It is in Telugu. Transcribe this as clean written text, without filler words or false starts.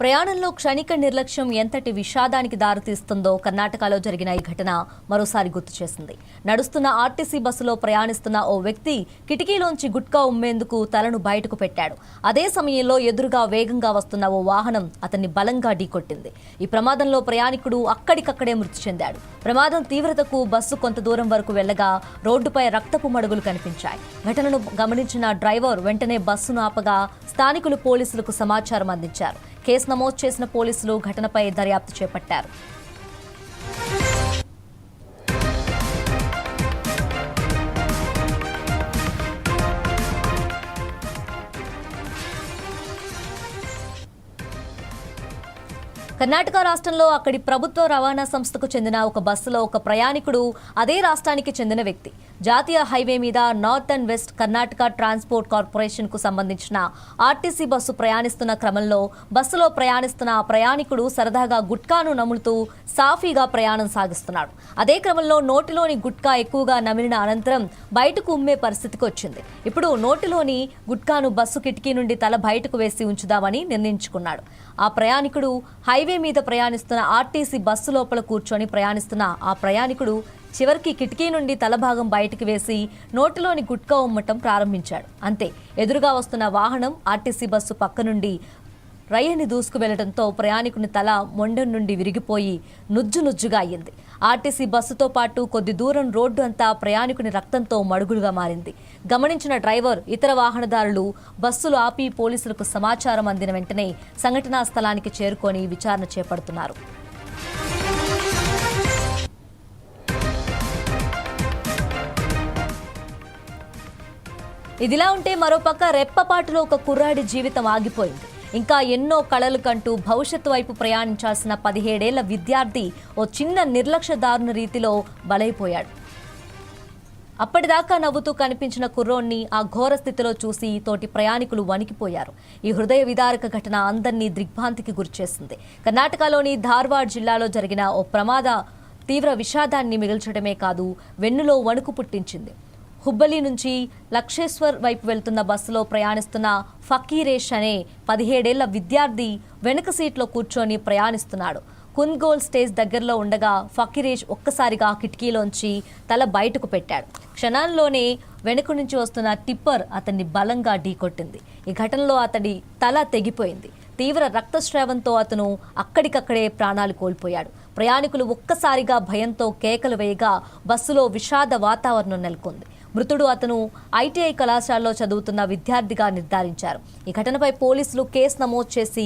ప్రయాణంలో క్షణిక నిర్లక్ష్యం ఎంతటి విషాదానికి దారితీస్తుందో కర్ణాటకలో జరిగిన ఈ ఘటన మరోసారి గుర్తు చేసింది. నడుస్తున్న ఆర్టీసీ బస్సులో ప్రయాణిస్తున్న ఓ వ్యక్తి కిటికీలోంచి గుట్కా ఉమ్మేందుకు తలను బయటకు పెట్టాడు. అదే సమయంలో ఎదురుగా వేగంగా వస్తున్న ఓ వాహనం అతన్ని బలంగా ఢీకొట్టింది. ఈ ప్రమాదంలో ప్రయాణికుడు అక్కడికక్కడే మృతి చెందాడు. ప్రమాదం తీవ్రతకు బస్సు కొంత దూరం వరకు వెళ్లగా రోడ్డుపై రక్తపు మడుగులు కనిపించాయి. ఘటనను గమనించిన డ్రైవర్ వెంటనే బస్సును ఆపగా స్థానికులు పోలీసులకు సమాచారం అందించారు. కేసు నమోదు చేసిన పోలీసులు ఘటనపై దర్యాప్తు చేపట్టారు. కర్ణాటక రాష్ట్రంలో అక్కడి ప్రభుత్వ రవాణా సంస్థకు చెందిన ఒక బస్సులో ఒక ప్రయాణికుడు అదే రాష్ట్రానికి చెందిన వ్యక్తి. జాతీయ హైవే మీద north and west Karnataka transport corporation కు సంబంధించిన ఆర్టీసీ బస్సు ప్రయాణిస్తున్న క్రమంలో బస్సులో ప్రయాణిస్తున్న ఆ ప్రయాణికుడు సరదాగా గుట్కాను నములుతూ సాఫీగా ప్రయాణం సాగిస్తున్నాడు. అదే క్రమంలో నోటిలోని గుట్కా ఎక్కువగా నమిలిన అనంతరం బయటకు ఉమ్మే పరిస్థితికి వచ్చింది. ఇప్పుడు నోటిలోని గుట్కాను బస్సు కిటికీ నుండి తల బయటకు వేసి ఉంచుదామని నిర్ణయించుకున్నాడు. ఆ ప్రయాణికుడు హైవే మీద ప్రయాణిస్తున్న ఆర్టీసీ బస్సు లోపల కూర్చొని ప్రయాణిస్తున్న ఆ ప్రయాణికుడు చివరికి కిటికీ నుండి తలభాగం బయటికి వేసి నోటిలోని గుట్కా ఉమ్మటం ప్రారంభించాడు. అంతే, ఎదురుగా వస్తున్న వాహనం ఆర్టీసీ బస్సు పక్క నుండి రయ్యని దూసుకు వెళ్లడంతో ప్రయాణికుని తల మొండెం నుండి విరిగిపోయి నుజ్జుగా అయ్యింది. ఆర్టీసీ బస్సుతో పాటు కొద్ది దూరం రోడ్డు అంతా ప్రయాణికుని రక్తంతో మడుగులుగా మారింది. గమనించిన డ్రైవర్, ఇతర వాహనదారులు బస్సులు ఆపి పోలీసులకు సమాచారం అందిన వెంటనే సంఘటనా స్థలానికి చేరుకొని విచారణ చేపడుతున్నారు. ఇదిలా ఉంటే మరోపక్క రెప్పపాటులో ఒక కుర్రాడి జీవితం ఆగిపోయింది. ఇంకా ఎన్నో కళలు కంటూ భవిష్యత్తు వైపు ప్రయాణించాల్సిన 17 ఏళ్ల విద్యార్థి ఓ చిన్న నిర్లక్ష్యదారుని రీతిలో బలైపోయాడు. అప్పటిదాకా నవ్వుతూ కనిపించిన కుర్రోడ్ని ఆ ఘోర స్థితిలో చూసి తోటి ప్రయాణికులు వణికిపోయారు. ఈ హృదయ విదారక ఘటన అందరినీ దిగ్భ్రాంతికి గురిచేసింది. కర్ణాటకలోని ధార్వాడ్ జిల్లాలో జరిగిన ఓ ప్రమాద తీవ్ర విషాదాన్ని మిగిల్చడమే కాదు, వెన్నులో వణుకు పుట్టించింది. హుబ్బలి నుంచి లక్షేశ్వర్ వైపు వెళ్తున్న బస్సులో ప్రయాణిస్తున్న ఫకీరేష్ అనే 17 ఏళ్ల విద్యార్థి వెనుక సీట్లో కూర్చొని ప్రయాణిస్తున్నాడు. కుంద్గోల్ స్టేజ్ దగ్గరలో ఉండగా ఫకీరేష్ ఒక్కసారిగా కిటికీలోంచి తల బయటకు పెట్టాడు. క్షణాల్లోనే వెనుక నుంచి వస్తున్న టిప్పర్ అతన్ని బలంగా ఢీకొట్టింది. ఈ ఘటనలో అతడి తల తెగిపోయింది. తీవ్ర రక్తస్రావంతో అతను అక్కడికక్కడే ప్రాణాలు కోల్పోయాడు. ప్రయాణికులు ఒక్కసారిగా భయంతో కేకలు వేయగా బస్సులో విషాద వాతావరణం నెలకొంది. మృతుడు అతను ఐటీఐ కళాశాలలో చదువుతున్న విద్యార్థిగా నిర్ధారించారు. ఈ ఘటనపై పోలీసులు కేసు నమోదు చేసి